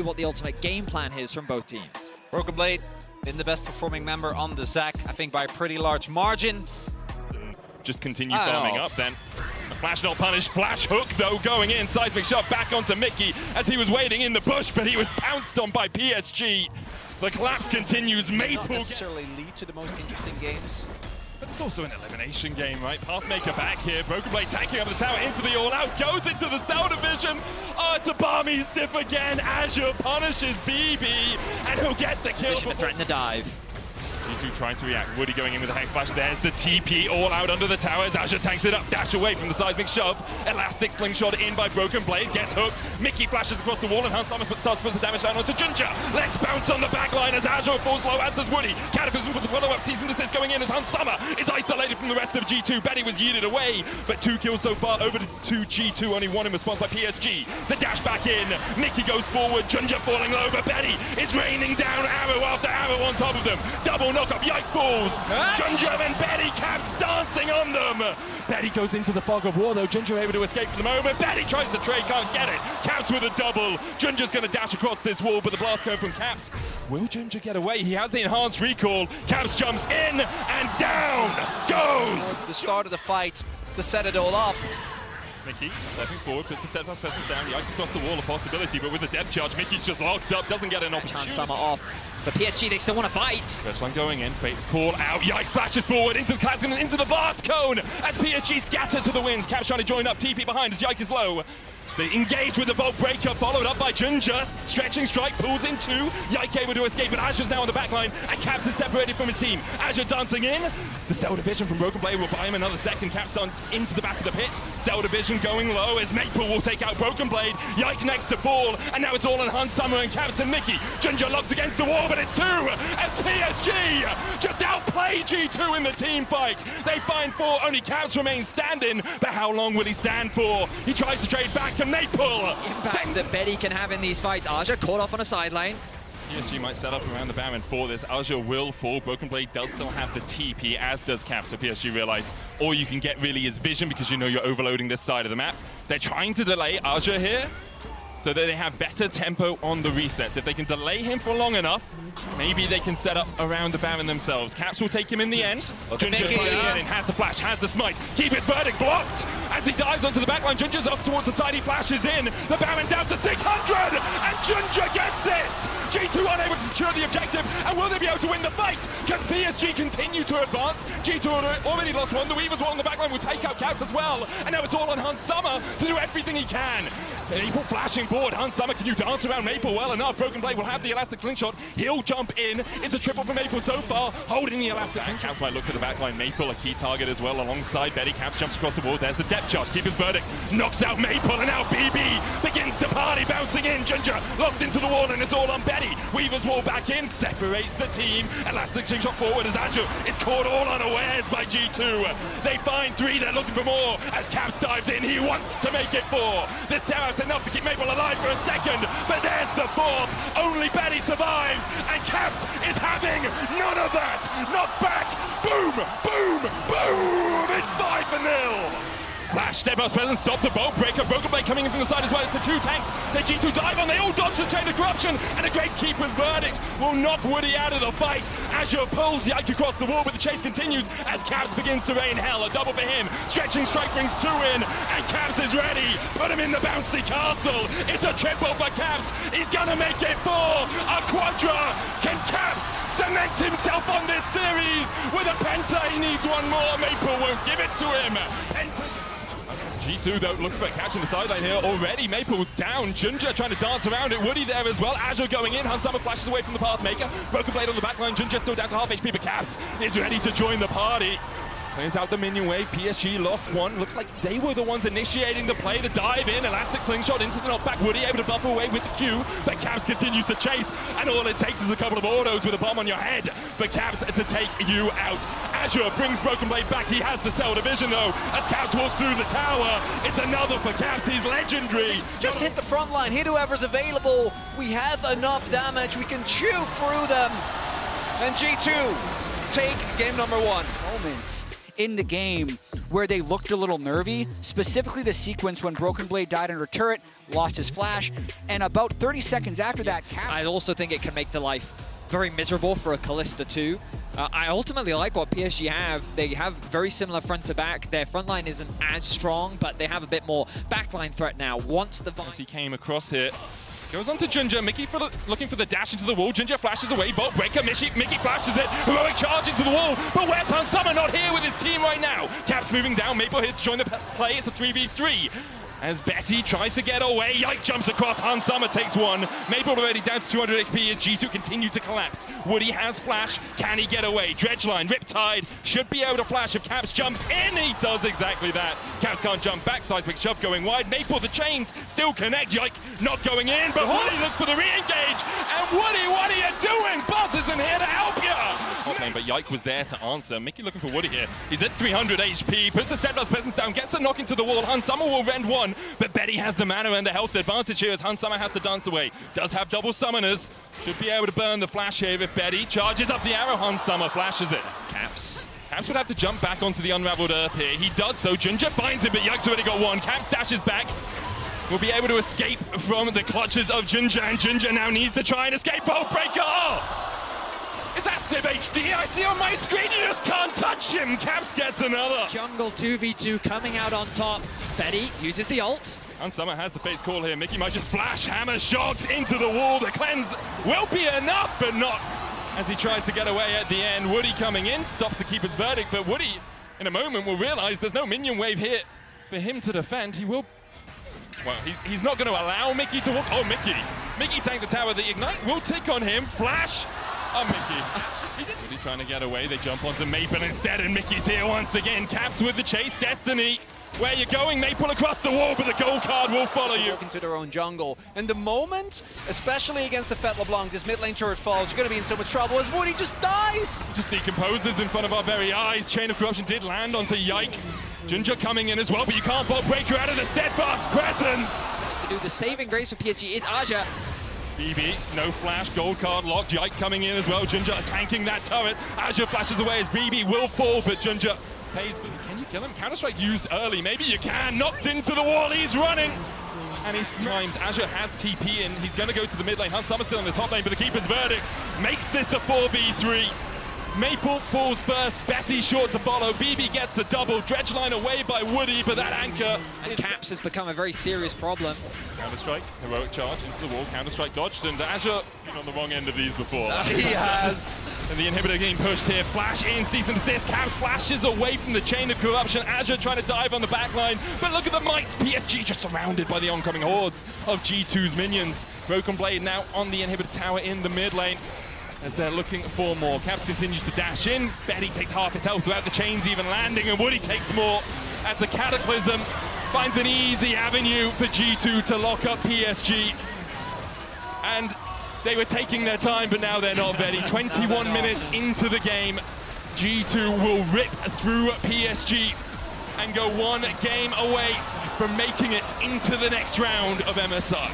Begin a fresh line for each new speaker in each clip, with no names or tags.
what the ultimate game plan is from both teams.
Broken Blade, been the best performing member on the Zac, I think by a pretty large margin.
Just continue farming up then. The flash not punished, flash hook though going in, seismic shot back onto Mickey as he was waiting in the bush, but he was pounced on by PSG. The collapse continues, Maple...
Not necessarily lead to the most interesting games.
But it's also an elimination game, right? Pathmaker back here, Broken Blade tanking up the tower into the all-out, goes into the cell division. Oh, it's a balmy stiff again. Azure punishes BB, and he'll get the kill.
Position to threaten the dive.
G2 trying to react. Woody going in with a Hex Splash. There's the TP all out under the towers. Azure tanks it up, dash away from the seismic shove. Elastic slingshot in by Broken Blade, gets hooked. Mickey flashes across the wall and Hans Summer starts to put the damage down onto Junja. Let's bounce on the backline as Azure falls low, as does Woody. Cataclysm for the follow-up, cease and desist going in as Hans Summer is isolated from the rest of G2. Betty was yeeted away, but 2 kills so far over to G2, only 1 in response by PSG. The dash back in, Mickey goes forward, Junja falling low, but Betty is raining down arrow after arrow on top of them. Double knock-up, yike balls. Junja and Betty, Caps dancing on them. Betty goes into the fog of war though, Junja able to escape for the moment. Betty tries to trade, can't get it. Caps with a double. Junja's gonna dash across this wall, but the blast going from Caps. Will Junja get away? He has the enhanced recall. Caps jumps in and down goes.
It's the start of the fight to set it all up.
Mickey stepping forward, puts the steadfast presence down, yike across the wall, a possibility, but with the depth charge, Mickey's just locked up, doesn't get an opportunity.
Summer off. But PSG, they still want to fight.
First one going in, Fate's call out, yike flashes forward into the class and into the blast cone as PSG scatter to the winds. Caps trying to join up, TP behind as yike is low. They engage with the bolt breaker, followed up by Junja. Stretching strike, pulls in 2. Yike able to escape, but Azure's now on the backline, and Caps is separated from his team. Azure dancing in. The Cell Division from Broken Blade will buy him another second. Caps dance into the back of the pit. Cell Division going low as Maple will take out Broken Blade. Yike next to fall, and now it's all on Hans Summer and Caps and Mickey. Junja locked against the wall, but it's 2 as PSG just outplay G2 in the team fight. They find 4, only Caps remains standing, but how long will he stand for? He tries to trade back, and Maple.
Impact that Betty can have in these fights. Azure caught off on a sideline.
PSG might set up around the Baron for this. Azure will fall. Broken Blade does still have the TP, as does Cap, so PSG realize all you can get really is vision because you know you're overloading this side of the map. They're trying to delay Azure here so that they have better tempo on the resets. If they can delay him for long enough, maybe they can set up around the Baron themselves. Caps will take him in the end. Junja trying to get in, has the flash, has the smite. Keep his verdict blocked as he dives onto the backline. Junja's off towards the side, he flashes in. The Baron down to 600, and Junja gets it! G2 unable to secure the objective, and will they be able to win the fight? Can PSG continue to advance? G2 already lost 1. The Weaver's wall on the backline will take out Caps as well, and now it's all on Hans Summer to do everything he can. Maple flashing forward. Hans Summer, can you dance around Maple well enough? Broken Blade will have the elastic slingshot. He'll jump in. It's a triple for Maple so far, holding the elastic. And Caps might look to the backline. Maple, a key target as well, alongside Betty. Caps jumps across the wall. There's the depth charge. Keep his verdict. Knocks out Maple, and now BB begins to party, bouncing in. Junja locked into the wall, and it's all on Betty. Weaver's wall back in, separates the team. Elastic slingshot forward as Azure is caught all unawares by G2. They find 3, they're looking for more. As Caps dives in, he wants to make it 4. This Terrace enough to keep Maple alive for a second, but there's the 4th. Only Betty survives, and Caps is having none of that. Knock back, boom, boom, boom. It's 5-0. Flash, steadfast presence, stop the bolt breaker. Broken Blade coming in from the side as well. It's the 2 tanks. The G2 dive on. They all dodge the chain of corruption, and a great keeper's verdict will knock Woody out of the fight. Azure pulls Yike across the wall, but the chase continues as Caps begins to rain hell. A double for him. Stretching strike brings 2 in, and Caps is ready. Put him in the bouncy castle. It's a triple for Caps. He's gonna make it 4. A quadra. Can Caps cement himself on this series with a penta? He needs 1 more. Maple won't give it to him. Penta. G2 though looking for a catch in the sideline here already. Maple's down. Junja trying to dance around it. Woody there as well. Azure going in. Hans Summer flashes away from the Pathmaker. Broken Blade on the backline. Junja still down to half HP, but Caps is ready to join the party. Plays out the minion wave. PSG lost 1. Looks like they were the ones initiating the play to dive in. Elastic slingshot into the knockback. Woody able to buffer away with the Q, but Caps continues to chase, and all it takes is a couple of autos with a bomb on your head for Caps to take you out. Azure brings Broken Blade back. He has the Cell Division though, as Caps walks through the tower. It's another for Caps. He's legendary.
Just hit the front line. Hit whoever's available. We have enough damage. We can chew through them. And G2 take game number 1.
Moments
in the game where they looked a little nervy, specifically the sequence when Broken Blade died under a turret, lost his flash, and about 30 seconds after that,
I also think it can make the life very miserable for a Kalista too. I ultimately like what PSG have. They have very similar front to back. Their front line isn't as strong, but they have a bit more backline threat now. Once the
As he came across here, goes on to Ginger. Mickey looking for the dash into the wall. Ginger flashes away. Bolt breaker. Mickey flashes it. Heroic charge into the wall. But where's Hansama? Not here with his team right now. Caps moving down. Maple here to join the play. It's a 3v3. As Betty tries to get away, Yike jumps across, Hansama takes one. Maple already down to 200 HP as G2 continue to collapse. Woody has flash, can he get away? Dredgeline, Riptide, should be able to flash if Caps jumps in, he does exactly that. Caps can't jump back, seismic shove going wide. Maple, the chains, still connect, Yike not going in, but Woody looks for the re-engage. And Woody, what are you doing? Buzz isn't here to help you. Top lane, but Yike was there to answer. Mickey looking for Woody here. He's at 300 HP, puts the steadfast presence down, gets the knock into the wall. Hansama will rend one. But Betty has the mana and the health advantage here as Hansama has to dance away. Does have double summoners. Should be able to burn the flash here if Betty charges up the arrow. Hansama flashes it.
Caps
would have to jump back onto the unraveled earth here. He does so. Ginger finds him, but Yike's already got one. Caps dashes back. Will be able to escape from the clutches of Ginger, and Ginger now needs to try and escape. Bolt breaker! Oh! Is that Civ HD? I see on my screen, you just can't touch him. Caps gets another.
Jungle 2v2 coming out on top. Betty uses the ult.
Hansama has the face call here. Mickey might just flash, hammer shots into the wall. The cleanse will be enough, but not as he tries to get away at the end. Woody coming in, stops the keeper's verdict, but Woody, in a moment, will realize there's no minion wave here for him to defend. He will... Well, he's not going to allow Mickey to walk... Oh, Mickey tanked the tower. The Ignite will tick on him. Flash... Oh, Mickey. Woody trying to get away. They jump onto Maple instead, and Mickey's here once again. Caps with the chase. Destiny, where you going? Maple across the wall, but the gold card will follow you.
Into their own jungle. And the moment, especially against the Fet LeBlanc, this mid lane turret falls, you're going to be in so much trouble as Woody just dies.
Just decomposes in front of our very eyes. Chain of Corruption did land onto Yike. Ginger coming in as well, but you can't bolt breaker out of the steadfast presence.
To do the saving grace for PSG is Aja.
BB, no flash, gold card locked. Yike coming in as well. Ginger tanking that turret. Azure flashes away as BB will fall, but Ginger pays. Can you kill him? Counter-Strike used early. Maybe you can. Knocked into the wall. He's running. And he times. Azure has TP in. He's going to go to the mid lane. Hansama still in the top lane, but the keeper's verdict makes this a 4v3. Maple falls first, Betty short to follow, BB gets the double, Dredgeline away by Woody, but that anchor...
And Caps has become a very serious problem.
Counter-Strike, heroic charge into the wall, Counter-Strike dodged, and Azure been on the wrong end of these before.
He has.
And the inhibitor getting pushed here, flash in, sees an assist, Caps flashes away from the chain of corruption, Azure trying to dive on the back line, but look at the might, PSG just surrounded by the oncoming hordes of G2's minions. Broken Blade now on the inhibitor tower in the mid lane, as they're looking for more. Caps continues to dash in. Betty takes half his health without the chains even landing, and Woody takes more as the Cataclysm finds an easy avenue for G2 to lock up PSG. And they were taking their time, but now they're not ready. 21 minutes into the game, G2 will rip through PSG and go one game away from making it into the next round of MSI.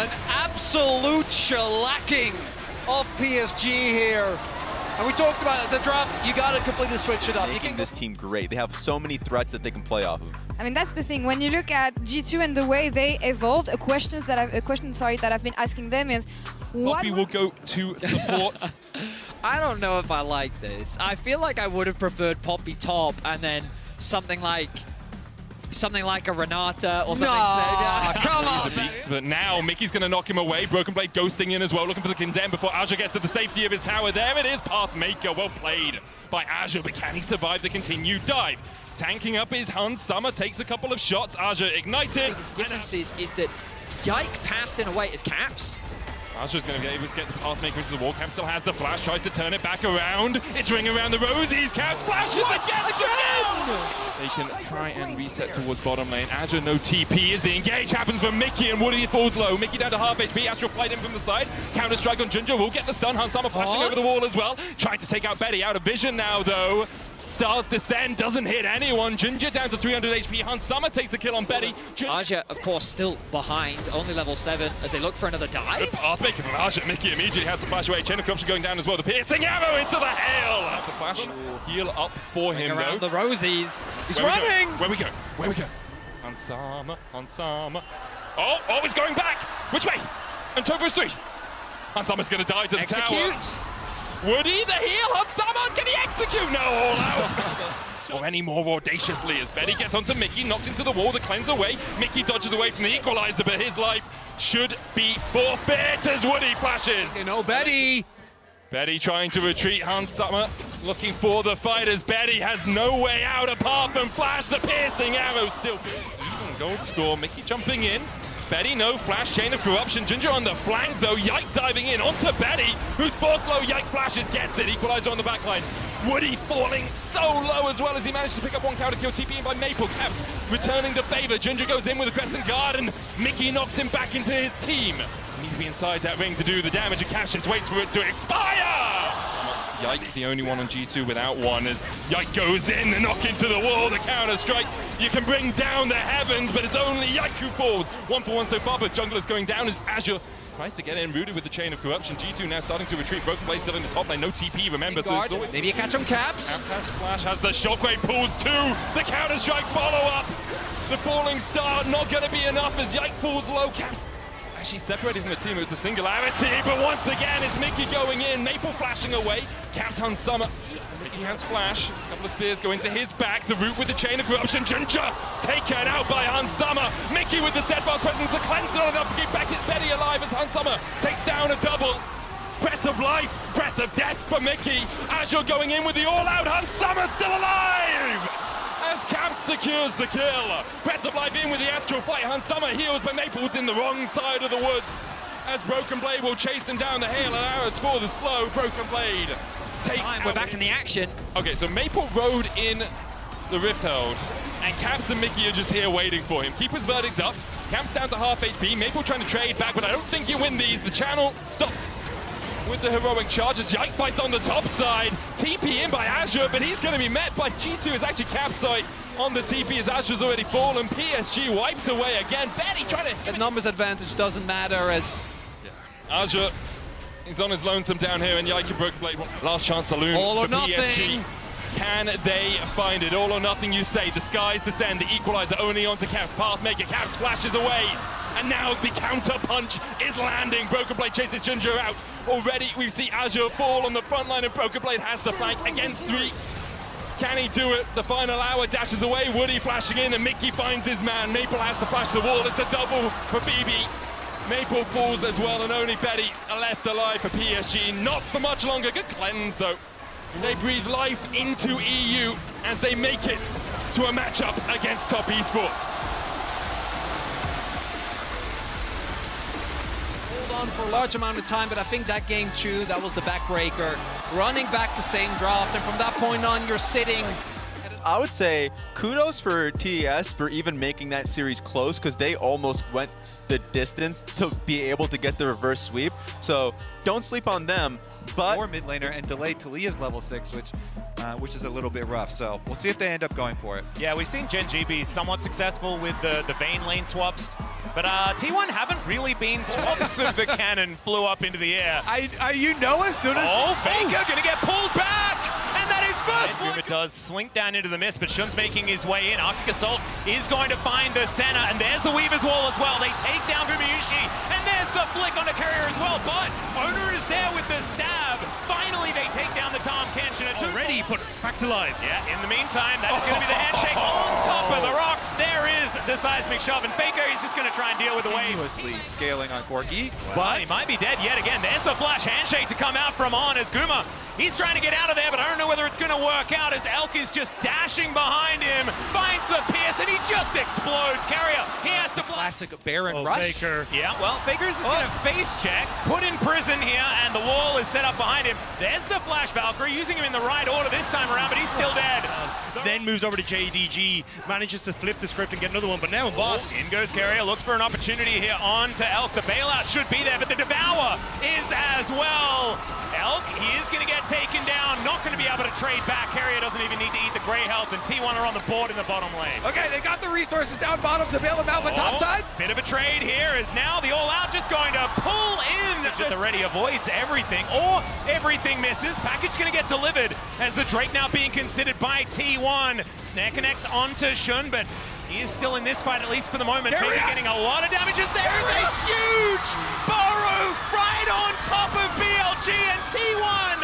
An absolute shellacking of PSG here. And we talked about the draft, you got to completely switch it up.
Making this team great. They have so many threats that they can play off of.
I mean, that's the thing. When you look at G2 and the way they evolved, a question that I've been asking them is, what
Poppy will go to support.
I don't know if I like this. I feel like I would have preferred Poppy top and then something like a Renata or something.
No, come on,
beaks, but now Mickey's going to knock him away. Broken Blade ghosting in as well, looking for the condemn before Azure gets to the safety of his tower. There it is, Pathmaker. Well played by Azure, but can he survive the continued dive? Tanking up his Hansama, takes a couple of shots. Azure ignited.
The difference is that Yike pathed in a way as Caps.
Azure's going to be able to get the Pathmaker into the wall. Caps still has the flash, tries to turn it back around. It's ringing around the rosies. Caps flashes again! They can try and reset towards bottom lane. Azure no TP as the engage happens for Mickey, and Woody falls low. Mickey down to half HP. Astral Flight in from the side. Counter-strike on Ginger will get the stun. Hansama flashing over the wall as well. Trying to take out Betty. Out of vision now, though. Stars descend, doesn't hit anyone. Ginger down to 300 HP. Hansama takes the kill on Betty.
Aja, of course, still behind, only level 7, as they look for another dive.
Good pathmaker from Aja. Mickey immediately has to flash away. Chain of corruption going down as well. The piercing arrow into the hail. The flash heal up for him, though.
Around the Rosies.
He's running!
Where we go? Where we go? Hansama, Hansama. Oh, he's going back. Which way? And Tofu's 3. Hansama's going to die to the tower.
Execute.
Woody, the heal. Hansama, can he execute? No, all out. Or any more audaciously as Betty gets onto Mickey, knocked into the wall, the cleanse away. Mickey dodges away from the equalizer, but his life should be forfeit as Woody flashes.
You know, Betty.
Betty trying to retreat. Hansama looking for the fight as Betty has no way out apart from flash. The piercing arrow still. Even gold score. Mickey jumping in. Betty, no flash, chain of corruption. Ginger on the flank, though. Yike diving in onto Betty, who's force low. Yike flashes, gets it. Equalizer on the back line. Woody falling so low as well as he managed to pick up one counter kill. TP in by Maple. Caps returning the favor. Ginger goes in with a crescent guard, and Mickey knocks him back into his team. He needs to be inside that ring to do the damage, and Caps just waits for it to expire. Yike, the only one on G2 without one, as Yike goes in, the knock into the wall, the counter strike. You can bring down the heavens, but it's only Yike who falls. 1-for-1 so far, but Jungler's going down as Azure tries to get in, rooted with the chain of corruption. G2 now starting to retreat. Broken Blade still in the top lane, no TP, remember. So it's always...
Maybe you catch him, Caps.
Caps has flash, has the shockwave, pulls 2. The counter strike follow-up. The falling star not going to be enough as Yike falls low. Caps actually separated from the team. It was the singularity, but once again it's Mickey going in. Maple flashing away. Caps on Summer. Mickey has flash. A couple of spears go into his back. The root with the chain of corruption. Ginger taken out by Hansama. Mickey with the steadfast presence. The cleanse not enough to keep Betty alive as Hansama takes down a double. Breath of life, breath of death for Mickey. Azure going in with the all-out. Hansama still alive! As Caps secures the kill. Breath of life in with the astral flight. Hansama heals, but Maple's in the wrong side of the woods. As Broken Blade will chase him down the hail, and arrows for the slow. Broken Blade takes
We're back in the action.
Okay, so Maple rode in the Rift Herald, and Caps and Mickey are just here waiting for him. Keeper's verdict up. Caps down to half HP. Maple trying to trade back, but I don't think you win these. The channel stopped with the heroic charges. Yike fights on the top side. TP in by Azure, but he's going to be met by G2 as actually Caps site on the TP as Azure's already fallen. PSG wiped away again. Betty trying to hit
The numbers advantage doesn't matter as...
Azure is on his lonesome down here, and Yike broke blade. Last chance saloon
All or
for
nothing.
PSG. Can they find it? All or nothing, you say. The skies descend. The equalizer only onto Caps. Pathmaker. Caps flashes away. And now the counter punch is landing. Broken Blade chases Ginger out. Already we see Azure fall on the front line, and Broken Blade has the flank against 3. Can he do it? The final hour dashes away. Woody flashing in, and Mickey finds his man. Maple has to flash the wall. It's a double for BB. Maple falls as well, and only Betty left alive for PSG. Not for much longer. Good cleanse, though. They breathe life into EU as they make it to a matchup against Top Esports.
Hold on for a large amount of time, but I think that game 2, that was the backbreaker. Running back the same draft, and from that point on, you're sitting...
I would say kudos for TES for even making that series close, because they almost went the distance to be able to get the reverse sweep. So don't sleep on them. But
more mid laner and delayed Talia's level 6, which is a little bit rough. So we'll see if they end up going for it.
Yeah, we've seen Gen G be somewhat successful with the Vayne lane swaps, but T1 haven't really been swaps of the cannon flew up into the air.
You know, as soon as
Faker gonna get pulled back, and that is first blood. It does slink down into the mist, but Shun's making his way in. Arctic Assault is going to find the center, and there's the Weaver's Wall as well. They take down Fumiyushi, and there's the flick on the carrier as well, but Owner is there with the stab. Finally, they take down the Tom Kenshin.
Already put back to life.
Yeah, in the meantime, that is going to be the handshake on top of the rocks. There is the seismic shove, and Faker is just going to try and deal with the wave.
continuously scaling on Corki.
But he might be dead yet again. There's the flash handshake to come out from On as Guma. He's trying to get out of there, but I don't know whether it's going to work out as Elk is just dashing behind him, finds the pierce, and he just explodes. Carrier, he has to
Classic Baron rush.
Faker.
Yeah, well, Faker's just going to face check, put in prison here, and the wall is set up behind him. There's the flash Valkyrie, using him in the right order this time around, but he's still dead.
then moves over to JDG, manages to flip the script and get another one, but now in boss.
In goes Carrier, looks for an opportunity here on to Elk. The bailout should be there, but the Devour is as well. Elk, he is going to get taken down, not going to be able to trade back. Carrier doesn't even need to eat the Grey Health, and T1 are on the board in the bottom lane.
Okay, they got the resources down bottom to bail them out, but top side.
Bit of a trade here is now the All-Out just going to pull in. At the ready avoids everything, or everything misses. Package going to get delivered as the Drake now being considered by T1. Snare connects onto Shun, but he is still in this fight, at least for the moment. Faker getting a lot of damages. There is a huge burrow right on top of BLG and T1.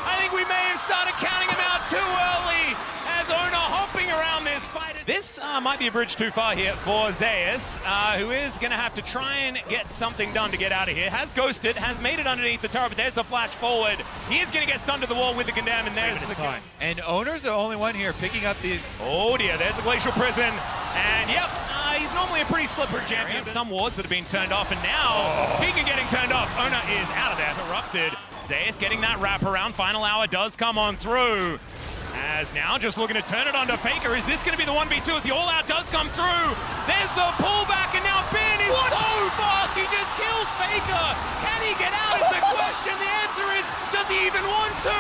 I think we may have started counting him out too early as Ona hopping around this fight. This might be a bridge too far here for Zeus, who is going to have to try and get something done to get out of here. Has ghosted, has made it underneath the turret, but there's the flash forward. He is going to get stunned to the wall with the condemn, and there's the time.
And Owner's the only one here picking up these.
Oh dear, there's a Glacial Prison, and yep, he's normally a pretty slippery champion. Some wards that have been turned off, and now, speaking of getting turned off, Ona is out of there. Interrupted. Zeus getting that wrap around. Final hour does come on through. As now just looking to turn it onto Faker. Is this going to be the 1v2 as the All-Out does come through? There's the pullback, and now Ben is so fast, he just kills Faker. Can he get out is the question. The answer is, does he even want to?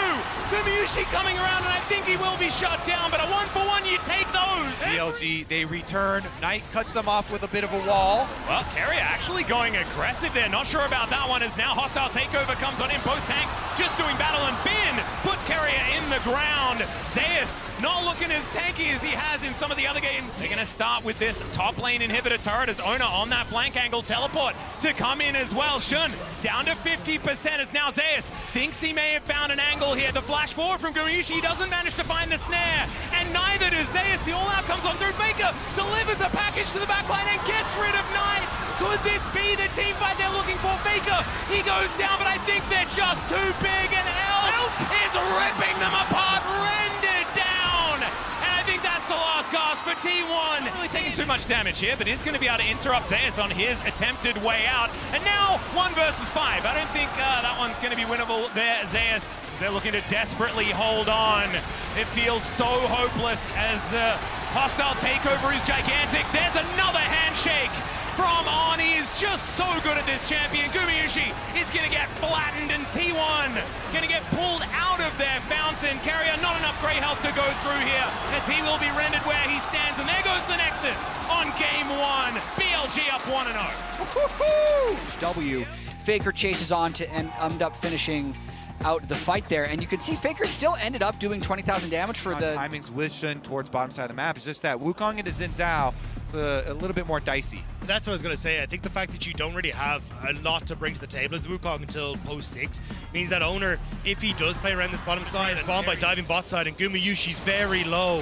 Gumiyushi coming around, and I think he will be shut down, but a 1-for-1, you take those.
BLG, they return. Knight cuts them off with a bit of a wall.
Well, Carrier actually going aggressive there. Not sure about that one, as now hostile takeover comes on in. Both tanks just doing battle, and Ben puts Carrier in the ground. Zeus not looking as tanky as he has in some of the other games. They're going to start with this top lane inhibitor turret as Ona on that flank angle teleport to come in as well. Shun down to 50% as now Zeus thinks he may have found an angle here. The flash forward from Gumiyushi doesn't manage to find the snare, and neither does Zeus. The All-Out comes on through. Faker delivers a package to the backline and gets rid of Knight. Could this be the team fight they're looking for? Faker, he goes down, but I think they're just too big, and Elk is ripping them apart, rendered down. And I think that's the last gasp for T1. Not really taking too much damage here, but is going to be able to interrupt Zeus on his attempted way out. And now 1 versus 5. I don't think that one's going to be winnable there, Zeus. They're looking to desperately hold on. It feels so hopeless as the hostile takeover is gigantic. There's another handshake from On. He is just so good at this champion. Gumiyushi is going to get flattened, and T1 going to get pulled out of their fountain. Carrier, not enough Grey Health to go through here, as he will be rendered where he stands. And there goes the Nexus on game 1. BLG up 1-0.
W. Faker chases on to end up finishing out the fight there, and you can see Faker still ended up doing 20,000 damage for the
timings with Shun towards bottom side of the map. It's just that Wukong into Xin Zhao a little bit more dicey.
That's what I was going to say. I think the fact that you don't really have a lot to bring to the table as the Wukong until post 6 means that Owner, if he does play around this bottom side, spawn by diving bot side, and Gumiyushi's very low.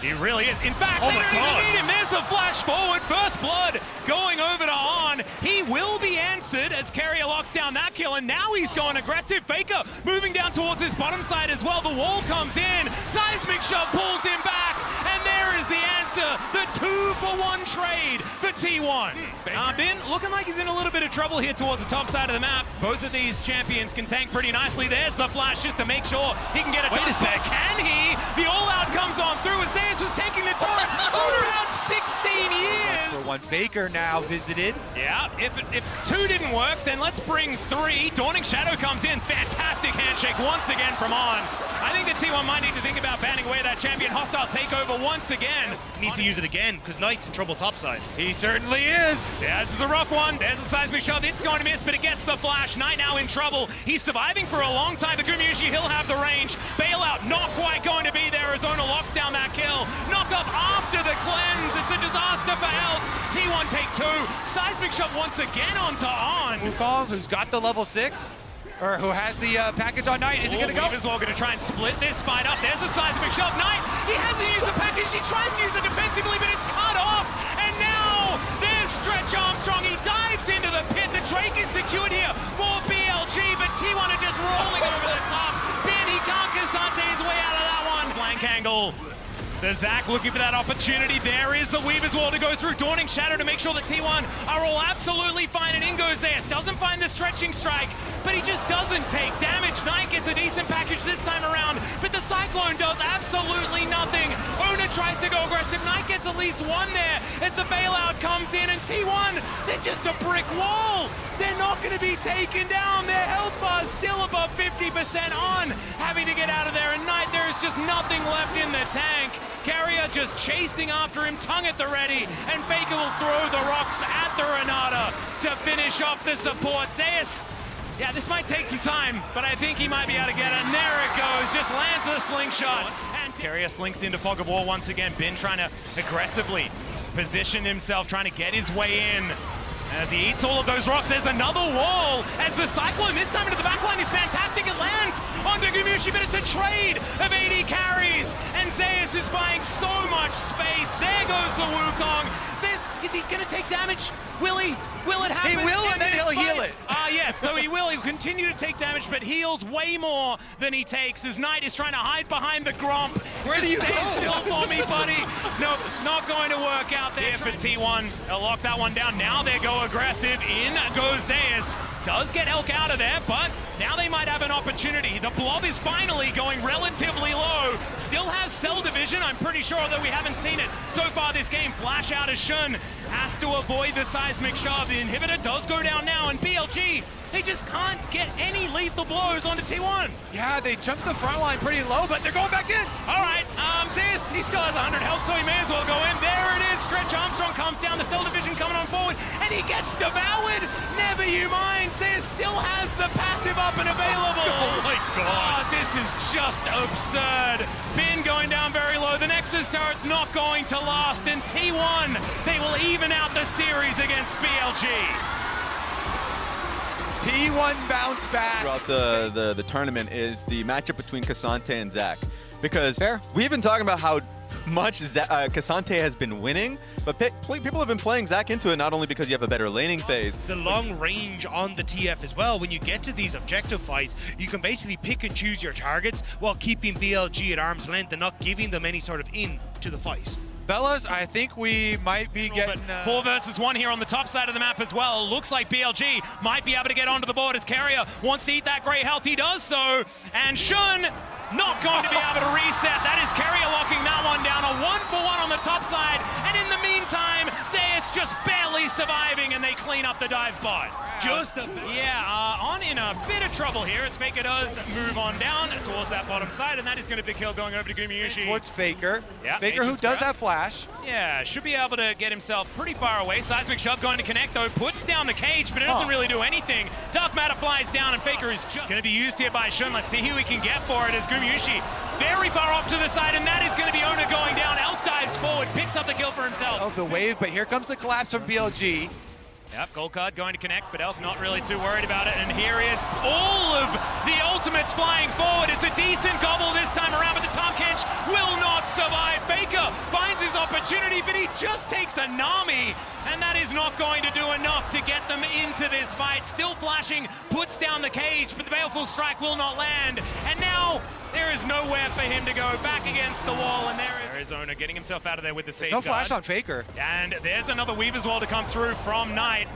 He really is. In fact,
oh
they
my
don't
God.
even need him. There's the flash forward. First blood going over to On. He will be answered as Carrier locks down that kill, and now he's going aggressive. Faker moving down towards his bottom side as well. The wall comes in. Seismic shove pulls him back, and there is the answer. The 2-for-1 trade for T1. Ben looking like he's in a little bit of trouble here towards the top side of the map. Both of these champions can tank pretty nicely. There's the flash just to make sure he can get a Wait a sec. Can he? The All-Out comes on through as Zeus was taking the turret for about 16 years.
For one, Faker now visited.
Yeah, if 2 didn't work, then let's bring 3. Dawning Shadow comes in. Fantastic handshake once again from On. I think that T1 might need to think about banning away that champion. Hostile takeover once again.
He needs to use it again, because Knight's in trouble topside.
He certainly is.
Yeah, this is a rough one. There's a seismic shove. It's going to miss, but it gets the flash. Knight now in trouble. He's surviving for a long time, but Gumiyushi, he'll have the range. Bailout not quite going to be there. Arizona locks down that kill. Knock up after the cleanse. It's a disaster for health. T1 take 2. Seismic shove once again onto On.
Wukong, who's got the level 6, or who has the package on Knight. Is he going to go?
Weaver's all going to try and split this fight up. There's a seismic shove. Knight, he hasn't used the package. He tries to use it defensively, but it's cut off. And now there's Stretch Armstrong. He dives into the pit. The Drake is secured here for BLG, but T1 are just rolling over the top. Ben, he can't Cassante his way out of that one. Flank angle. The Zac looking for that opportunity. There is the Weaver's Wall to go through. Dawning Shadow to make sure that T1 are all absolutely fine. And in goes Zeus. Doesn't find the stretching strike, but he just doesn't take damage. Knight gets a decent package this time around, but the Cyclone does absolutely nothing. Ona to go aggressive. Knight gets at least one there as the bailout comes in, and T1, they're just a brick wall. They're not going to be taken down. Their health bar is still above 50% on, having to get out of there. And Knight, there is just nothing left in the tank. Carrier just chasing after him, tongue at the ready, and Faker will throw the rocks at the Renata to finish off the support. Zeus, yeah, this might take some time, but I think he might be able to get it. And there it goes, just lands the slingshot. And Carrier slinks into Fog of War once again. Bin trying to aggressively position himself, trying to get his way in. As he eats all of those rocks, there's another wall. As the Cyclone, this time into the backline, is fantastic. It lands onto Gumushi, but it's a trade of 80 carries. And Zeus is buying so much space. There goes the Wukong. Zeus, is he going to take damage? Will he? Will it happen?
He will, and then he'll heal it.
Yes, so he will. He will continue to take damage, but heals way more than he takes as Knight is trying to hide behind the Gromp.
Where do you go?
Stay still for me, buddy. Nope, not going to work out there for T1. They'll lock that one down. Now they go aggressive. In goes Zeus. Does get Elk out of there, but now they might have an opportunity. The Blob is finally going relatively low. Still has cell division, I'm pretty sure, although we haven't seen it so far this game. Flash out as Shun has to avoid the seismic shove. The inhibitor does go down now, and BLG, they just can't get any lethal blows onto T1.
Yeah, they jumped the front line pretty low, but they're going back in.
All right, Zeus, he still has 100 health, so he may as well go in. There it is, Stretch Armstrong comes down, the cell division coming on forward, and he gets devoured. Never you mind, Zeus still has the passive up and available.
Oh my God.
This is just absurd. Bin going down very low. The Nexus turret's not going to last, and T1, they will even out the series against BLG.
T1 bounce back.
Throughout the tournament is the matchup between K'Sante and Zach. Because we've been talking about how much K'Sante has been winning, but people have been playing Zach into it not only because you have a better laning phase.
The long range on the TF as well. When you get to these objective fights, you can basically pick and choose your targets while keeping BLG at arm's length and not giving them any sort of in to the fight.
Fellas, I think we might be getting...
4 versus 1 here on the top side of the map as well. Looks like BLG might be able to get onto the board as Carrier wants to eat that great health. He does so. And Shun not going to be able to reset. That is Carrier locking that one down. A 1-for-1 on the top side. And in the meantime, Zeus just barely surviving, and they clean up the dive bot.
Just a
on in a bit of trouble here as Faker does move on down towards that bottom side, and that is going to be kill going over to Gumiyushi.
Towards Faker.
Yeah,
Faker who does have flash.
Yeah, should be able to get himself pretty far away. Seismic shove going to connect though, puts down the cage, but it doesn't really do anything. Dark Matter flies down, and Faker is just going to be used here by Shun. Let's see who we can get for it as Gumiyushi very far off to the side, and that is going to be Ona going down. Elk dives forward, picks up the kill for himself.
Of the wave, but here comes the collapse from BLG.
Yep, gold card going to connect, but Elf not really too worried about it. And here is all of the ultimates flying forward. It's a decent gobble this time around, but the Tom Kench will not survive. Faker finds his opportunity, but he just takes a Nami, and that is not going to do enough to get them into this fight. Still flashing, puts down the cage, but the Baleful Strike will not land. And now there is nowhere for him to go, back against the wall, and there is Arizona getting himself out of there with the safeguard.
No flash on Faker.
And there's another Weaver's Wall to come through from Knight.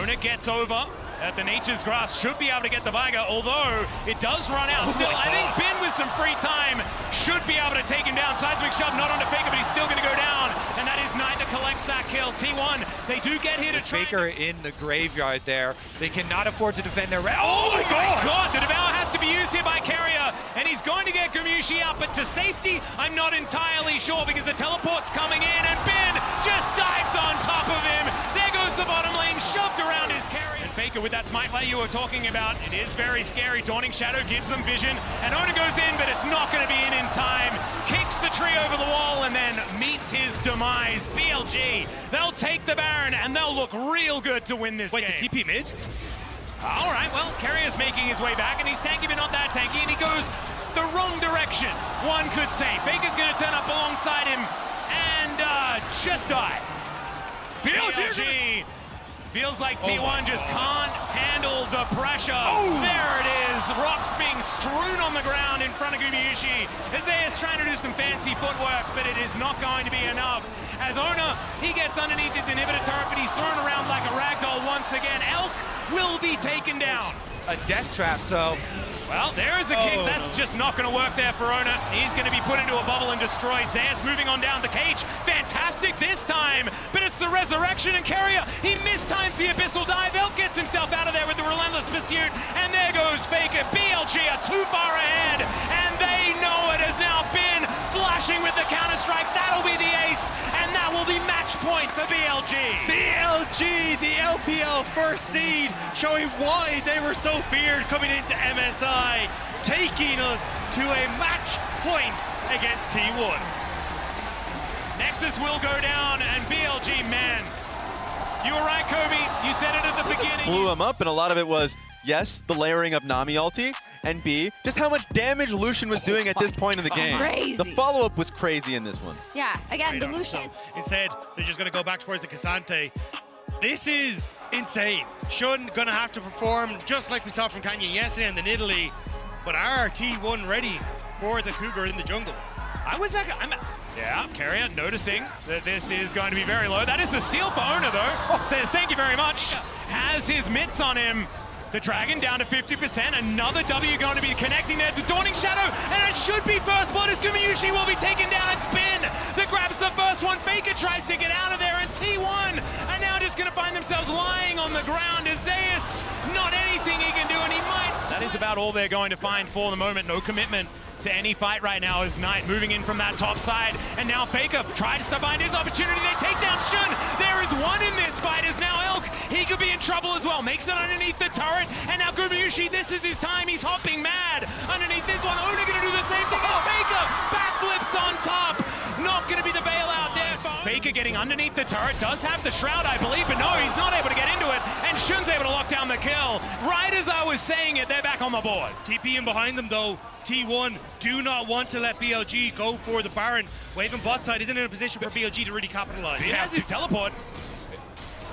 Ona gets over at the Nature's Grass, should be able to get the Viger, although it does run out. Still, I think Bin with some free time should be able to take him down. Seismic shove not onto Faker, but he's still going to go down. And that is Knight that collects that kill. T1, they do get here to try.
Faker in the graveyard there. They cannot afford to defend their...
Oh my God! The Devour has to be used here by Carrier, and he's going to get Gumushi out, but to safety, I'm not entirely sure because the teleport's coming in, and Bin just dives on top of him. There goes the bottom lane, shoved around his Carrier. And Faker with that smite play you were talking about, it is very scary. Dawning Shadow gives them vision, and Ona goes in, but it's not going to be in time. Kicks the tree over the wall, and then meets his demise. BLG, they'll take the Baron, and they'll look real good to win this game.
Wait, the TP mid?
All right, well, Carrier's making his way back, and he's tanky, but not that tanky, and he goes the wrong direction, one could say. Faker's going to turn up alongside him and just die. BLG feels like T1 just can't handle the pressure. There it is, rocks being strewn on the ground in front of Gumiyushi. Zeus trying to do some fancy footwork, but it is not going to be enough. As Ona, he gets underneath his inhibitor turret, but he's thrown around like a ragdoll once again. Elk will be taken down.
A death trap, so
Well, there is a kick. That's just not going to work there for Ona. He's going to be put into a bubble and destroyed. Zayas moving on down the cage. Fantastic this time, but it's the resurrection, and Carrier, he mistimes the abyssal dive. Elk gets himself out of there with the relentless pursuit, and there goes Faker. BLG are too far ahead, and they know it has now been flashing with the counter-strike. That'll be the ace, and that will be match point for BLG.
BLG, the LPL first seed, showing why they were so feared coming into MSI, taking us to a match point against T1.
Nexus will go down, and BLG, man, you were right, Kobe. You said it at the beginning.
Blew him up, and a lot of it was, yes, the layering of Nami ulti, and B, just how much damage Lucian was doing at this point in the game.
Crazy.
The follow-up was crazy in this one.
Yeah, again, the
Right on.
Lucian.
So instead, they're just going to go back towards the Cassante. This is insane. Shun going to have to perform just like we saw from Canyon yesterday in the Nidalee, but are T1 ready for the Cougar in the jungle?
Yeah, Carrier noticing that this is going to be very low. That is the steal for Ona, though. Says thank you very much. Has his mitts on him. The Dragon down to 50%. Another W going to be connecting there. The Dawning Shadow, and it should be first blood as Gumayusi will be taken down. It's Bin that grabs the first one. Faker tries to get out of there, and T1 are now just going to find themselves lying on the ground. Zayas, not anything he can do, and he might. That is about all they're going to find for the moment. No commitment to any fight right now as Knight moving in from that top side, and now Faker tries to find his opportunity. They take down Shun. There is one in this fight as now Elk, he could be in trouble as well. Makes it underneath the turret, and now Gumayusi, this is his time. He's hopping mad underneath this one. Ona gonna do the same thing as Faker. Backflips on top. Not gonna be the bailout there. Faker getting underneath the turret, does have the shroud, I believe, but no, he's not able to get into it, and Shun's able to lock down the kill. Right as I was saying it, they're back on the board.
TP in behind them though. T1 do not want to let BLG go for the Baron. Waving bot side isn't in a position for BLG to really capitalize.
He has his teleport.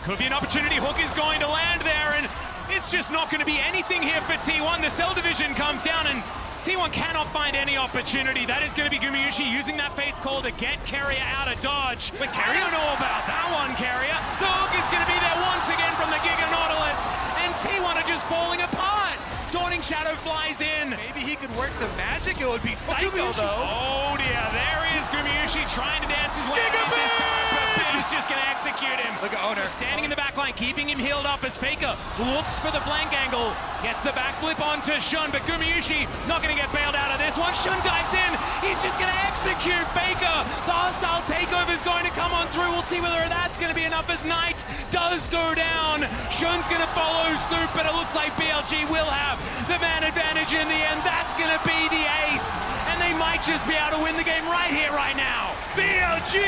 Could be an opportunity. Hook is going to land there, and it's just not going to be anything here for T1. The Cell Division comes down, and T1 cannot find any opportunity. That is going to be Gumayusi using that Fate's Call to get Carrier out of dodge. But Carrier, I don't know about that one, Carrier. The Hook is going to be there once again from the Giga Nautilus, and T1 are just falling apart. Dawning Shadow flies in.
Maybe he could work some magic. It would be psycho, though.
Oh dear, there is Gumayusi trying to dance his way out of this turret, but Bin is just going to execute him.
Look at Oner.
Standing in the back line, keeping him healed up as Faker looks for the flank angle. Gets the backflip onto Shun, but Gumayusi not going to get bailed out of this one. Shun dives in. He's just going to execute Faker. The hostile takeover is going to come on through. We'll see whether that's going to be enough as Knight does go down. Shun's going to follow suit, but it looks like BLG will have the man advantage in the end. That's going to be the ace, and they might just be able to win the game right here, right now.
BLG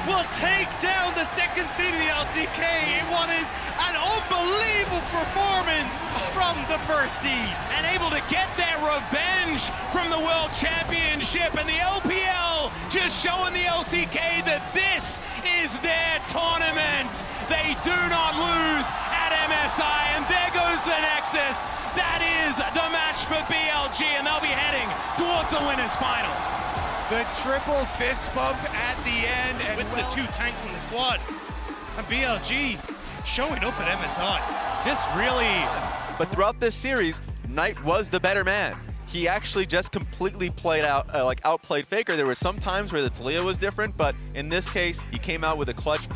will take down the second seed of the LCK in what is an unbelievable performance from the first seed.
And able to get their revenge from the World Championship, and the LPL just showing the LCK that this is their tournament. They do not lose at MSI, and there goes the Nexus. That is the match for BLG, and they'll be heading towards the winners final.
The triple fist bump at the end, and with the two tanks in the squad. And BLG showing up at MSI.
Just really...
But throughout this series, Knight was the better man. He actually just completely played out, outplayed Faker. There were some times where the Taliyah was different, but in this case, he came out with a clutch